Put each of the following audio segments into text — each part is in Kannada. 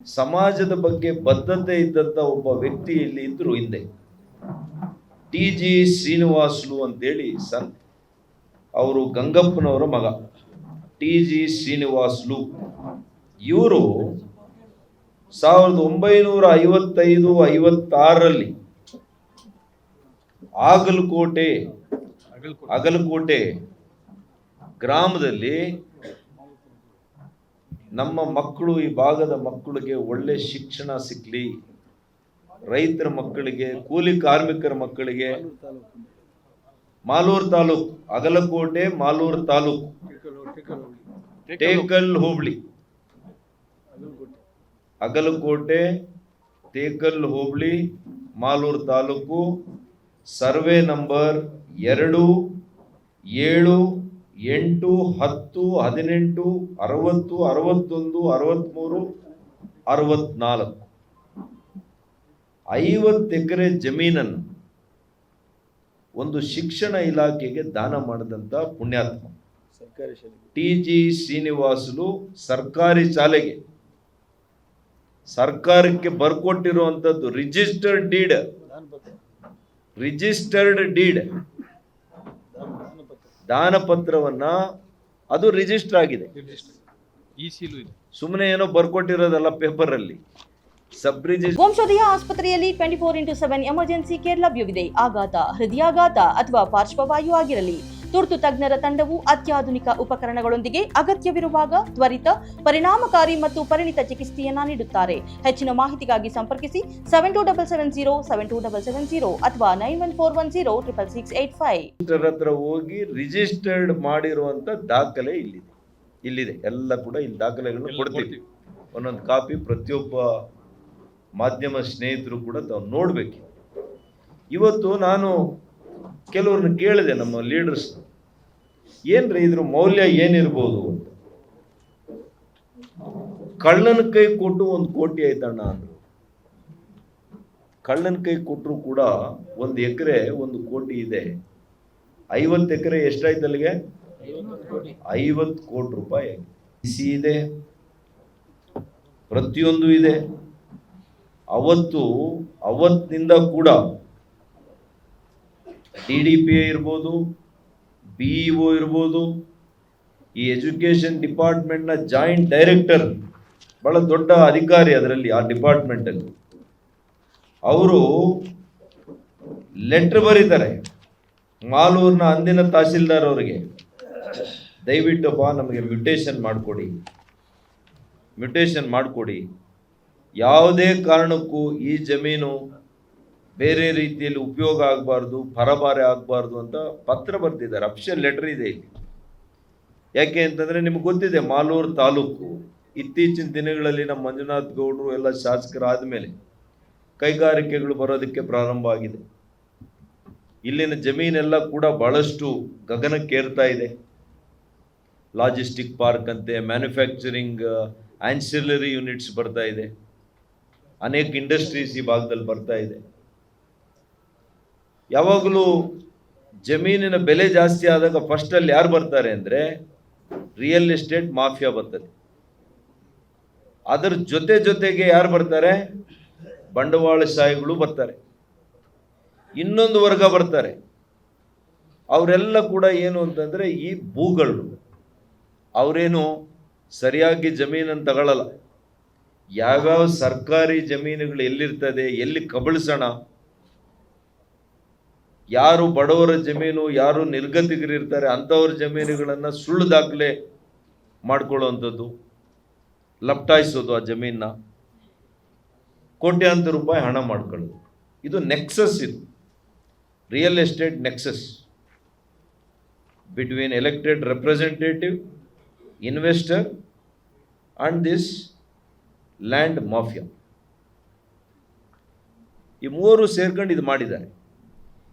ಸಮಾಜದ ಬಗ್ಗೆ ಬದ್ಧತೆ ಇದ್ದಂಥ ಒಬ್ಬ ವ್ಯಕ್ತಿ ಇಲ್ಲಿ ಇದ್ರು ಹಿಂದೆ. ಟಿ.ಜಿ. ಶ್ರೀನಿವಾಸುಲು ಅಂತೇಳಿ ಅವರು ಗಂಗಪ್ಪನವರ ಮಗ ಟಿ.ಜಿ. ಶ್ರೀನಿವಾಸುಲು. ಇವರು 1955-56ರಲ್ಲಿ ಅಗಲಕೋಟೆ ಗ್ರಾಮದಲ್ಲಿ ನಮ್ಮ ಮಕ್ಕಳು, ಈ ಭಾಗದ ಮಕ್ಕಳಿಗೆ ಒಳ್ಳೆ ಶಿಕ್ಷಣ ಸಿಕ್ಕಲಿ, ರೈತರ ಮಕ್ಕಳಿಗೆ, ಕೂಲಿ ಕಾರ್ಮಿಕರ ಮಕ್ಕಳಿಗೆ, ಮಾಲೂರು ತಾಲೂಕು, ಅಗಲಕೋಟೆ ಮಾಲೂರು ತಾಲೂಕು, ಟೇಕಲ್ ಹೋಬಳಿ, ಅಗಲಕೋಟೆ ಟೇಕಲ್ ಹೋಬಳಿ ಮಾಲೂರು ತಾಲೂಕು, ಸರ್ವೆ ನಂಬರ್ 2, 7, 8, 10, 18, 60, 61, 63, 64 50 ಎಕರೆ ಜಮೀನನ್ನು ಒಂದು ಶಿಕ್ಷಣ ಇಲಾಖೆಗೆ ದಾನ ಮಾಡಿದಂಥ ಪುಣ್ಯಾತ್ಮ ಟಿ.ಜಿ. ಶ್ರೀನಿವಾಸುಲು. ಸರ್ಕಾರಿ ಶಾಲೆಗೆ ಸರ್ಕಾರಕ್ಕೆ ಬರ್ಕೊಟ್ಟಿರುವಂಥದ್ದು ರಿಜಿಸ್ಟರ್ಡ್ ಡೀಡ್ ದಾನ ಪತ್ರವನ್ನ, ಅದು ರಿಜಿಸ್ಟರ್ ಆಗಿದೆ. ಸುಮ್ಮನೆ ಏನೋ ಬರ್ಕೊಟ್ಟಿರೋದಲ್ಲ ಪೇಪರ್ ಅಲ್ಲಿ. ವಂಶೋದಯ ಆಸ್ಪತ್ರೆಯಲ್ಲಿ 24/7 ಎಮರ್ಜೆನ್ಸಿ ಕೇರ್ ಲಭ್ಯವಿದೆ. ಆಘಾತ, ಹೃದಯಾಘಾತ ಅಥವಾ ಪಾರ್ಶ್ವವಾಯು ಆಗಿರಲಿ, ತುರ್ತು ತಜ್ಞರ ತಂಡವು ಅತ್ಯಾಧುನಿಕ ಉಪಕರಣಗಳೊಂದಿಗೆ ಅಗತ್ಯವಿರುವಾಗ ತ್ವರಿತ, ಪರಿಣಾಮಕಾರಿ ಮತ್ತು ಪರಿಣಿತ ಚಿಕಿತ್ಸೆಯನ್ನ ನೀಡುತ್ತಾರೆ. ಹೆಚ್ಚಿನ ಮಾಹಿತಿಗಾಗಿ ಸಂಪರ್ಕಿಸಿ 7270 ಅಥವಾ 9141066685. ಹತ್ರ ಹೋಗಿ ರಿಜಿಸ್ಟರ್ಡ್ ಮಾಡಿರುವಂತ ದಾಖಲೆ ಇಲ್ಲಿದೆ. ಎಲ್ಲ ಕೂಡ ಇಲ್ಲಿ ದಾಖಲೆಗಳನ್ನು ಕೊಡ್ತೀವಿ. ಒಂದೊಂದು ಕಾಪಿ ಪ್ರತಿಯೊಬ್ಬ ಮಾಧ್ಯಮ ಸ್ನೇಹಿತರು ಕೂಡ ತಾವು ನೋಡ್ಬೇಕು. ಇವತ್ತು ನಾನು ಕೆಲವ್ರನ್ನ ಕೇಳಿದೆ, ನಮ್ಮ ಲೀಡರ್ಸ್, ಏನ್ರಿ ಇದ್ರ ಮೌಲ್ಯ ಏನಿರ್ಬೋದು ಅಂತ. ಕಳ್ಳನ ಕೈ ಕೊಟ್ಟು 1 ಕೋಟಿ ಆಯ್ತಣ್ಣ ಅಂದ್ರು. ಕಳ್ಳನ ಕೈ ಕೊಟ್ಟರು ಕೂಡ 1 ಎಕರೆ 1 ಕೋಟಿ ಇದೆ. 50 ಎಕರೆ ಎಷ್ಟಾಯ್ತು ಅಲ್ಲಿಗೆ? 50 ಕೋಟಿ ರೂಪಾಯಿ ಇದೆ. ಪ್ರತಿಯೊಂದು ಇದೆ. ಅವತ್ತಿನಿಂದ ಕೂಡ DDPA ಇರ್ಬೋದು, BEO ಇರ್ಬೋದು, ಈ ಎಜುಕೇಶನ್ ಡಿಪಾರ್ಟ್ಮೆಂಟ್ನ ಜಾಯಿಂಟ್ ಡೈರೆಕ್ಟರ್, ಬಹಳ ದೊಡ್ಡ ಅಧಿಕಾರಿ ಅದರಲ್ಲಿ, ಆ ಡಿಪಾರ್ಟ್ಮೆಂಟಲ್ಲಿ, ಅವರು ಲೆಟರ್ ಬರೀತಾರೆ ಮಾಲೂರಿನ ಅಂದಿನ ತಹಸೀಲ್ದಾರ್ ಅವರಿಗೆ, ದಯವಿಟ್ಟಪ್ಪ ನಮಗೆ ಮ್ಯೂಟೇಷನ್ ಮಾಡಿಕೊಡಿ, ಯಾವುದೇ ಕಾರಣಕ್ಕೂ ಈ ಜಮೀನು ಬೇರೆ ರೀತಿಯಲ್ಲಿ ಉಪಯೋಗ ಆಗಬಾರ್ದು, ಪರಭಾರೆ ಆಗಬಾರ್ದು ಅಂತ ಪತ್ರ ಬರೆದಿದ್ದಾರೆ. ಅಫಿಷಿಯಲ್ ಲೆಟರ್ ಇದೆ ಇಲ್ಲಿ. ಯಾಕೆ ಅಂತಂದರೆ ನಿಮ್ಗೆ ಗೊತ್ತಿದೆ, ಮಾಲೂರು ತಾಲೂಕು ಇತ್ತೀಚಿನ ದಿನಗಳಲ್ಲಿ ನಮ್ಮ ಮಂಜುನಾಥ್ ಗೌಡರು ಎಲ್ಲ ಶಾಸಕರಾದ ಮೇಲೆ ಕೈಗಾರಿಕೆಗಳು ಬರೋದಕ್ಕೆ ಪ್ರಾರಂಭ ಆಗಿದೆ. ಇಲ್ಲಿನ ಜಮೀನೆಲ್ಲ ಕೂಡ ಬಹಳಷ್ಟು ಗಗನಕ್ಕೇರ್ತಾ ಇದೆ. ಲಾಜಿಸ್ಟಿಕ್ ಪಾರ್ಕ್ ಅಂತೆ, ಮ್ಯಾನುಫ್ಯಾಕ್ಚರಿಂಗ್ ಆನ್ಸಿಲರಿ ಯೂನಿಟ್ಸ್ ಬರ್ತಾ ಇದೆ, ಅನೇಕ ಇಂಡಸ್ಟ್ರೀಸ್ ಈ ಭಾಗದಲ್ಲಿ ಬರ್ತಾ ಇದೆ. ಯಾವಾಗಲೂ ಜಮೀನಿನ ಬೆಲೆ ಜಾಸ್ತಿ ಆದಾಗ ಫಸ್ಟ್ ಅಲ್ಲಿ ಯಾರು ಬರ್ತಾರೆ ಅಂದರೆ ರಿಯಲ್ ಎಸ್ಟೇಟ್ ಮಾಫಿಯಾ ಬರ್ತದೆ. ಅದರ ಜೊತೆಗೆ ಯಾರು ಬರ್ತಾರೆ? ಬಂಡವಾಳಶಾಹಿಗಳು ಬರ್ತಾರೆ. ಇನ್ನೊಂದು ವರ್ಗ ಬರ್ತಾರೆ. ಅವರೆಲ್ಲ ಕೂಡ ಏನು ಅಂತಂದರೆ ಈ ಭೂಗಳು, ಅವರೇನು ಸರಿಯಾಗಿ ಜಮೀನನ್ನು ತಗೊಳ್ಳಲ್ಲ. ಯಾವ್ಯಾವ ಸರ್ಕಾರಿ ಜಮೀನುಗಳು ಎಲ್ಲಿರ್ತದೆ, ಎಲ್ಲಿ ಕಬಳಿಸೋಣ, ಯಾರು ಬಡವರ ಜಮೀನು, ಯಾರು ನಿರ್ಗತಿಕರಿರ್ತಾರೆ ಅಂಥವ್ರ ಜಮೀನುಗಳನ್ನು ಸುಳ್ಳು ದಾಖಲೆ ಮಾಡ್ಕೊಳ್ಳುವಂಥದ್ದು, ಲಪ್ಟಾಯಿಸೋದು, ಆ ಜಮೀನನ್ನ ಕೋಟ್ಯಾಂತರ ರೂಪಾಯಿ ಹಣ ಮಾಡ್ಕೊಳ್ಳೋದು. ಇದು ನೆಕ್ಸಸ್, ಇದು real estate nexus between elected representative, investor and this land mafia. ಈ ಮೂವರು ಸೇರ್ಕೊಂಡು ಇದು ಮಾಡಿದ್ದಾರೆ.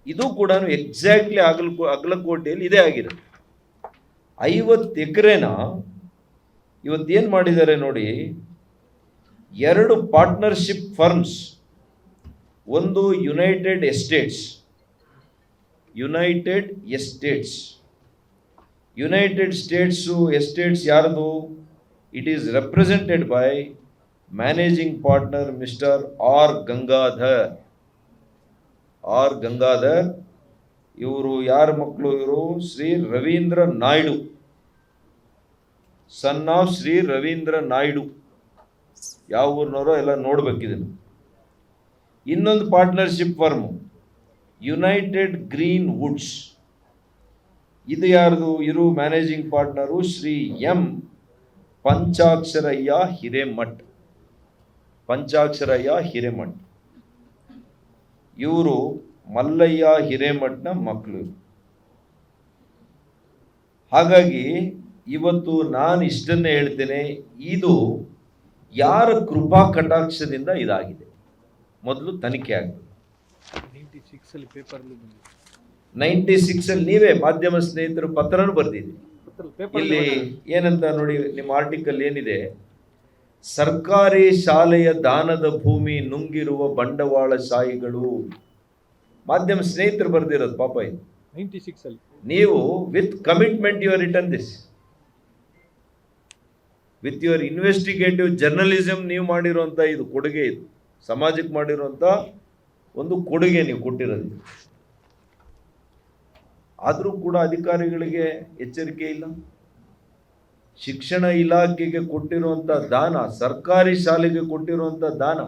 ಇದು ಕೂಡ ಎಕ್ಸಾಕ್ಟ್ಲಿ ಅಗಲಕೋಟೆಯಲ್ಲಿ ಇದೇ ಆಗಿದೆ. 50 ಎಕರೆನ ಇವತ್ತೇನು ಮಾಡಿದ್ದಾರೆ ನೋಡಿ, 2 ಪಾರ್ಟ್ನರ್ಶಿಪ್ ಫರ್ಮ್ಸ್, ಒಂದು ಯುನೈಟೆಡ್ ಸ್ಟೇಟ್ಸ್ ಎಸ್ಟೇಟ್ಸ್ ಯಾರದು? It is represented by managing partner mister R Gangadhar. ಇವರು ಯಾರ ಮಕ್ಕಳು? ಇವರು ಶ್ರೀ ರವೀಂದ್ರ ನಾಯ್ಡು, ಸನ್ ಆಫ್ ಶ್ರೀ ರವೀಂದ್ರ ನಾಯ್ಡು. ಯಾವ ಊರಿನವರೋ ಎಲ್ಲ ನೋಡ್ಬೇಕಿದನ್ನು. ಇನ್ನೊಂದು partnership firm United Green Woods. ಇದು ಯಾರ್ದು? ಇರು managing partner Shri M Panchaksharayya Hiremath. ಇವರು ಮಲ್ಲಯ್ಯ ಹಿರೇಮಠ್ನ ಮಕ್ಕಳು. ಹಾಗಾಗಿ ಇವತ್ತು ನಾನು ಇಷ್ಟನ್ನೇ ಹೇಳ್ತೇನೆ, ಇದು ಯಾರ ಕೃಪಾ ಕಟಾಕ್ಷದಿಂದ ಇದಾಗಿದೆ ಮೊದಲು ತನಿಖೆ ಆಗಿದೆ. 96 ಅಲ್ಲಿ ನೀವೇ ಮಾಧ್ಯಮ ಸ್ನೇಹಿತರು ಪತ್ರನೂ ಬರ್ದಿದೆ. ಇಲ್ಲಿ ಏನಂತ ನೋಡಿ, ನಿಮ್ಮ ಆರ್ಟಿಕಲ್ ಏನಿದೆ, ಸರ್ಕಾರಿ ಶಾಲೆಯ ದಾನದ ಭೂಮಿ ನುಂಗಿರುವ ಬಂಡವಾಳಶಾಹಿಗಳು. ಮಾಧ್ಯಮ ಸ್ನೇಹಿತರು ಬರ್ದಿರೋದು ಪಾಪ ಇದು. 96 ಅಲ್ಲಿ ನೀವು with commitment you are return this, with your investigative journalism ನೀವು ಮಾಡಿರುವಂಥ ಇದು ಕೊಡುಗೆ, ಇದು ಸಮಾಜಕ್ಕೆ ಮಾಡಿರುವಂಥ ಒಂದು ಕೊಡುಗೆ ನೀವು ಕೊಟ್ಟಿರೋದು. ಆದರೂ ಕೂಡ ಅಧಿಕಾರಿಗಳಿಗೆ ಎಚ್ಚರಿಕೆ ಇಲ್ಲ. ಶಿಕ್ಷಣ ಇಲಾಖೆಗೆ ಕೊಟ್ಟಿರುವಂಥ ದಾನ, ಸರ್ಕಾರಿ ಶಾಲೆಗೆ ಕೊಟ್ಟಿರುವಂಥ ದಾನ,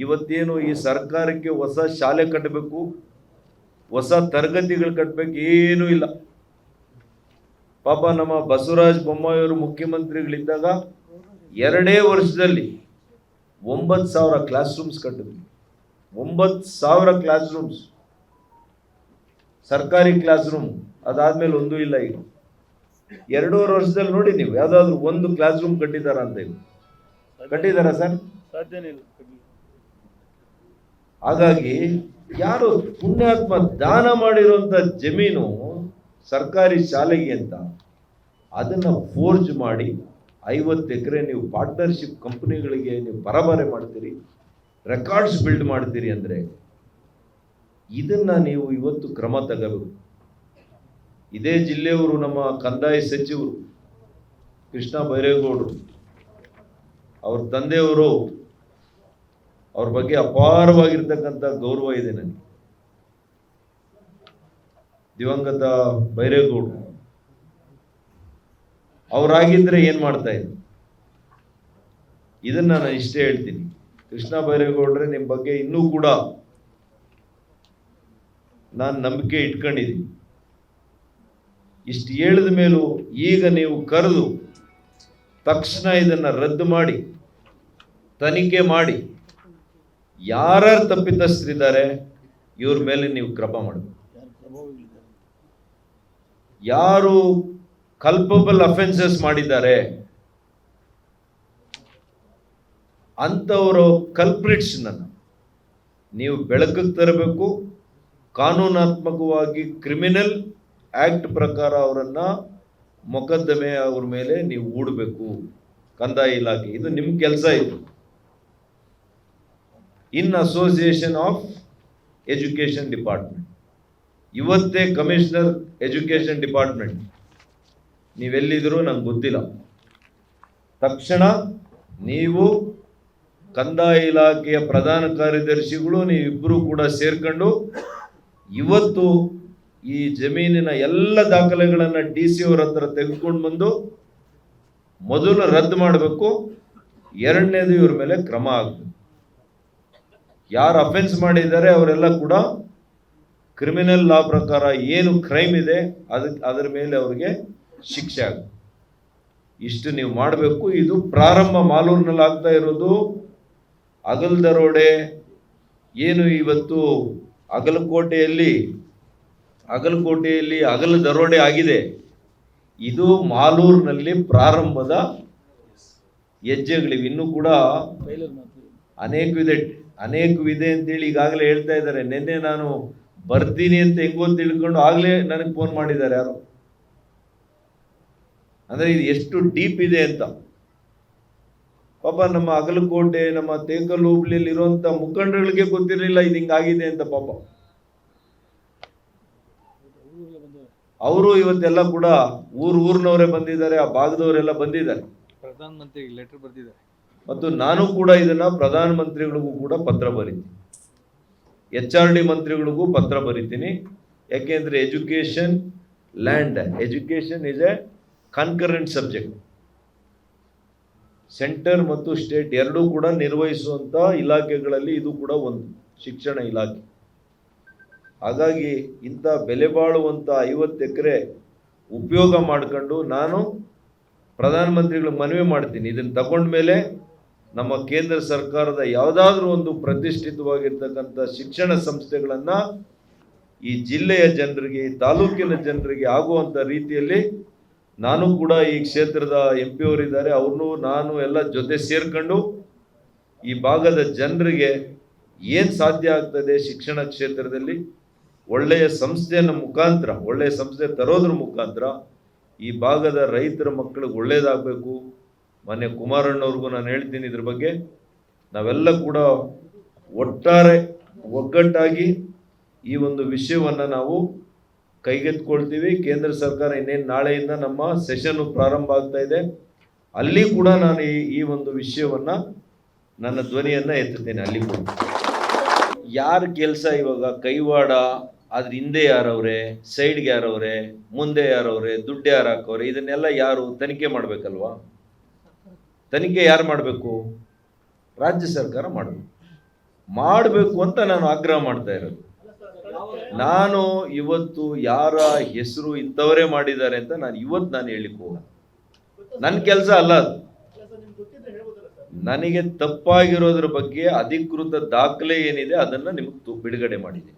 ಇವತ್ತೇನು ಈ ಸರ್ಕಾರಕ್ಕೆ ಹೊಸ ಶಾಲೆ ಕಟ್ಟಬೇಕು, ಹೊಸ ತರಗತಿಗಳು ಕಟ್ಟಬೇಕು, ಏನೂ ಇಲ್ಲ. ಪಾಪ ನಮ್ಮ ಬಸವರಾಜ ಬೊಮ್ಮಾಯಿಯವರು ಮುಖ್ಯಮಂತ್ರಿಗಳಿದ್ದಾಗ 2 ವರ್ಷದಲ್ಲಿ 9,000 ಕ್ಲಾಸ್ ರೂಮ್ಸ್ ಕಟ್ಟಿದ್ವಿ. 9,000 ಕ್ಲಾಸ್ ರೂಮ್ಸ್, ಸರ್ಕಾರಿ ಕ್ಲಾಸ್ ರೂಮ್. ಅದಾದ್ಮೇಲೆ ಒಂದೂ ಇಲ್ಲ. ಈಗ 2.5 ವರ್ಷದಲ್ಲಿ ನೋಡಿ ನೀವು ಯಾವ್ದಾದ್ರು ಒಂದು ಕ್ಲಾಸ್ ರೂಮ್ ಕಟ್ಟಿದಾರ ಅಂತ? ಈಗ ಕಟ್ಟಿದಾರ ಸರ್? ಸಾಧ್ಯನೇ ಇಲ್ಲ. ಹಾಗಾಗಿ ಯಾರು ಪುಣ್ಯಾತ್ಮ ದಾನ ಮಾಡಿರುವಂತ ಜಮೀನು ಸರ್ಕಾರಿ ಶಾಲೆಗೆ ಅಂತ ಅದನ್ನ ಫೋರ್ಜ್ ಮಾಡಿ 50 ಎಕರೆ ನೀವು ಪಾರ್ಟ್ನರ್ಶಿಪ್ ಕಂಪನಿಗಳಿಗೆ ನೀವು ಬರಬಾರೆ ಮಾಡ್ತೀರಿ, ರೆಕಾರ್ಡ್ಸ್ ಬಿಲ್ಡ್ ಮಾಡ್ತೀರಿ ಅಂದ್ರೆ ಇದನ್ನ ನೀವು ಇವತ್ತು ಕ್ರಮ ತಗೋಬೇಕು. ಇದೇ ಜಿಲ್ಲೆಯವರು, ನಮ್ಮ ಕಂದಾಯ ಸಚಿವರು ಕೃಷ್ಣ ಬೈರೇಗೌಡರು, ಅವ್ರ ತಂದೆಯವರು, ಅವ್ರ ಬಗ್ಗೆ ಅಪಾರವಾಗಿರ್ತಕ್ಕಂಥ ಗೌರವ ಇದೆ ನನಗೆ. ದಿವಂಗತ ಬೈರೇಗೌಡರು ಅವರಾಗಿದ್ರೆ ಏನ್ ಮಾಡ್ತಾ ಇದ್ರು? ಇದನ್ನ ನಾನು ಇಷ್ಟೇ ಹೇಳ್ತೀನಿ, ಕೃಷ್ಣ ಬೈರೇಗೌಡ್ರೆ ನಿಮ್ಮ ಬಗ್ಗೆ ಇನ್ನೂ ಕೂಡ ನಾನು ನಂಬಿಕೆ ಇಟ್ಕೊಂಡಿದ್ದೀನಿ. ಇಷ್ಟು ಹೇಳಿದ ಮೇಲೂ ಈಗ ನೀವು ಕರೆದು ತಕ್ಷಣ ಇದನ್ನ ರದ್ದು ಮಾಡಿ ತನಿಖೆ ಮಾಡಿ ಯಾರ್ಯಾರು ತಪ್ಪಿತಸ್ಥರಿದ್ದಾರೆ ಇವ್ರ ಮೇಲೆ ನೀವು ಕ್ರಮ ಮಾಡಬೇಕು. ಯಾರು ಕಲ್ಪಬಲ್ ಅಫೆನ್ಸಸ್ ಮಾಡಿದ್ದಾರೆ ಅಂಥವರು ಕಲ್ಪ್ರಿಟ್ಸ್ನ ನೀವು ಬೆಳಕಿಗೆ ತರಬೇಕು. ಕಾನೂನಾತ್ಮಕವಾಗಿ ಕ್ರಿಮಿನಲ್ ಆಕ್ಟ್ ಪ್ರಕಾರ ಅವರನ್ನ ಮೊಕದ್ದಮೆ ಅವ್ರ ಮೇಲೆ ನೀವು ಹೂಡಬೇಕು. ಕಂದಾಯ ಇಲಾಖೆ ಇದು ನಿಮ್ಮ ಕೆಲಸ. ಇದು ಇನ್ ಅಸೋಸಿಯೇಷನ್ ಆಫ್ ಎಜುಕೇಶನ್ ಡಿಪಾರ್ಟ್ಮೆಂಟ್, ಇವತ್ತೇ ಕಮಿಷನರ್ ಎಜುಕೇಶನ್ ಡಿಪಾರ್ಟ್ಮೆಂಟ್ ನೀವೆಲ್ಲಿದ್ರು ನಂಗೆ ಗೊತ್ತಿಲ್ಲ, ತಕ್ಷಣ ನೀವು ಕಂದಾಯ ಇಲಾಖೆಯ ಪ್ರಧಾನ ಕಾರ್ಯದರ್ಶಿಗಳು ನೀವಿಬ್ಬರು ಕೂಡ ಸೇರ್ಕೊಂಡು ಇವತ್ತು ಈ ಜಮೀನಿನ ಎಲ್ಲ ದಾಖಲೆಗಳನ್ನು DC ಅವರ ಹತ್ರ ತೆಗೆದುಕೊಂಡು ಬಂದು ಮೊದಲು ರದ್ದು ಮಾಡಬೇಕು, ಎರಡನೇದು ಇವ್ರ ಮೇಲೆ ಕ್ರಮ ಆಗಬೇಕು. ಯಾರು ಅಫೆನ್ಸ್ ಮಾಡಿದ್ದಾರೆ ಅವರೆಲ್ಲ ಕೂಡ ಕ್ರಿಮಿನಲ್ ಲಾ ಪ್ರಕಾರ ಏನು ಕ್ರೈಮ್ ಇದೆ ಅದರ ಮೇಲೆ ಅವರಿಗೆ ಶಿಕ್ಷೆ ಆಗುತ್ತೆ. ಇಷ್ಟು ನೀವು ಮಾಡಬೇಕು. ಇದು ಪ್ರಾರಂಭ ಮಾಲೂರಿನಲ್ಲಿ ಆಗ್ತಾ ಇರೋದು ಅಗಲ ದರೋಡೆ. ಏನು ಇವತ್ತು ಅಗಲಕೋಟೆಯಲ್ಲಿ ಅಗಲ ದರೋಡೆ ಆಗಿದೆ, ಇದು ಮಾಲೂರಿನಲ್ಲಿ ಪ್ರಾರಂಭದ ಹೆಜ್ಜೆಗಳಿವೆ. ಇನ್ನೂ ಕೂಡ ಅನೇಕವಿದೆ ಅಂತೇಳಿ ಈಗಾಗಲೇ ಹೇಳ್ತಾ ಇದ್ದಾರೆ. ನಿನ್ನೆ ನಾನು ಬರ್ತೀನಿ ಅಂತ ಹೆಂಗೋ ತಿಳ್ಕೊಂಡು ಆಗ್ಲೇ ನನಗೆ ಫೋನ್ ಮಾಡಿದ್ದಾರೆ ಯಾರು, ಅಂದ್ರೆ ಇದು ಎಷ್ಟು ಡೀಪ್ ಇದೆ ಅಂತ. ಪಾಪ ನಮ್ಮ ಅಗಲಕೋಟೆ, ನಮ್ಮ ತೇಕಲ್ ಹೋಬಳಿಯಲ್ಲಿ ಇರುವಂತ ಮುಖಂಡಗಳಿಗೆ ಗೊತ್ತಿರಲಿಲ್ಲ ಇದು ಹಿಂಗಾಗಿದೆ ಅಂತ. ಪಾಪ ಅವರು ಇವತ್ತೆಲ್ಲ ಕೂಡ ಊರ್ನವರೇ ಬಂದಿದ್ದಾರೆ, ಆ ಭಾಗದವರೆಲ್ಲ ಬಂದಿದ್ದಾರೆ. ಪ್ರಧಾನಮಂತ್ರಿ ಲೆಟರ್ ಬರ್ದಿದ್ದಾರೆ. ಮತ್ತು ನಾನು ಕೂಡ ಇದನ್ನು ಪ್ರಧಾನಮಂತ್ರಿಗಳಿಗೂ ಕೂಡ ಪತ್ರ ಬರೀತೀನಿ, HRD ಮಂತ್ರಿಗಳಿಗೂ ಪತ್ರ ಬರೀತೀನಿ. ಯಾಕೆಂದರೆ education is A concurrent subject. Centre ಮತ್ತು ಸ್ಟೇಟ್ ಎರಡೂ ಕೂಡ ನಿರ್ವಹಿಸುವಂಥ ಇಲಾಖೆಗಳಲ್ಲಿ ಇದು ಕೂಡ ಒಂದು ಶಿಕ್ಷಣ ಇಲಾಖೆ. ಹಾಗಾಗಿ ಇಂಥ ಬೆಲೆ ಬಾಳುವಂಥ 50 ಎಕರೆ ಉಪಯೋಗ ಮಾಡಿಕೊಂಡು ನಾನು ಪ್ರಧಾನಮಂತ್ರಿಗಳಿಗೆ ಮನವಿ ಮಾಡ್ತೀನಿ, ಇದನ್ನು ತಗೊಂಡ್ಮೇಲೆ ನಮ್ಮ ಕೇಂದ್ರ ಸರ್ಕಾರದ ಯಾವುದಾದ್ರೂ ಒಂದು ಪ್ರತಿಷ್ಠಿತವಾಗಿರ್ತಕ್ಕಂಥ ಶಿಕ್ಷಣ ಸಂಸ್ಥೆಗಳನ್ನು ಈ ಜಿಲ್ಲೆಯ ಜನರಿಗೆ, ಈ ತಾಲೂಕಿನ ಜನರಿಗೆ ಆಗುವಂಥ ರೀತಿಯಲ್ಲಿ ನಾನು ಕೂಡ ಈ ಕ್ಷೇತ್ರದ MP ಅವರಿದ್ದಾರೆ, ಅವ್ರನ್ನೂ ನಾನು ಎಲ್ಲ ಜೊತೆ ಸೇರ್ಕೊಂಡು ಈ ಭಾಗದ ಜನರಿಗೆ ಏನು ಸಾಧ್ಯ ಆಗ್ತದೆ ಶಿಕ್ಷಣ ಕ್ಷೇತ್ರದಲ್ಲಿ ಒಳ್ಳೆಯ ಸಂಸ್ಥೆಯನ್ನು ಮುಖಾಂತರ, ಒಳ್ಳೆಯ ಸಂಸ್ಥೆ ತರೋದ್ರ ಮುಖಾಂತರ ಈ ಭಾಗದ ರೈತರ ಮಕ್ಕಳಿಗೆ ಒಳ್ಳೇದಾಗಬೇಕು. ಮೊನ್ನೆ ಕುಮಾರಣ್ಣವ್ರಿಗೂ ನಾನು ಹೇಳ್ತೀನಿ, ಇದ್ರ ಬಗ್ಗೆ ನಾವೆಲ್ಲ ಕೂಡ ಒಟ್ಟಾರೆ ಒಗ್ಗಟ್ಟಾಗಿ ಈ ಒಂದು ವಿಷಯವನ್ನು ನಾವು ಕೈಗೆತ್ಕೊಳ್ತೀವಿ. ಕೇಂದ್ರ ಸರ್ಕಾರ ಇನ್ನೇನು ನಾಳೆಯಿಂದ ನಮ್ಮ ಸೆಷನ್ ಪ್ರಾರಂಭ ಆಗ್ತಾ ಇದೆ, ಅಲ್ಲಿ ಕೂಡ ನಾನು ಈ ಒಂದು ವಿಷಯವನ್ನು ನನ್ನ ಧ್ವನಿಯನ್ನು ಎತ್ತುತ್ತೇನೆ. ಅಲ್ಲಿ ಕೂಡ ಯಾರ ಕೆಲಸ ಇವಾಗ ಕೈವಾಡ, ಅದ್ರ ಹಿಂದೆ ಯಾರವ್ರೆ, ಸೈಡ್ಗೆ ಯಾರವ್ರೆ, ಮುಂದೆ ಯಾರವ್ರೆ, ದುಡ್ಡು ಯಾರು ಹಾಕವ್ರೆ, ಇದನ್ನೆಲ್ಲ ಯಾರು ತನಿಖೆ ಮಾಡಬೇಕಲ್ವಾ? ತನಿಖೆ ಯಾರು ಮಾಡಬೇಕು? ರಾಜ್ಯ ಸರ್ಕಾರ ಮಾಡಬೇಕು ಅಂತ ನಾನು ಆಗ್ರಹ ಮಾಡ್ತಾ ಇರೋದು. ನಾನು ಇವತ್ತು ಯಾರ ಹೆಸರು ಇಂಥವರೇ ಮಾಡಿದ್ದಾರೆ ಅಂತ ನಾನು ಹೇಳಿಕ್ಕೆ ಹೋಗಲ್ಲ, ನನ್ನ ಕೆಲಸ ಅಲ್ಲ ಅದು. ನನಗೆ ತಪ್ಪಾಗಿರೋದ್ರ ಬಗ್ಗೆ ಅಧಿಕೃತ ದಾಖಲೆ ಏನಿದೆ ಅದನ್ನು ನಿಮಗೆ ಬಿಡುಗಡೆ ಮಾಡಿದ್ದೀನಿ.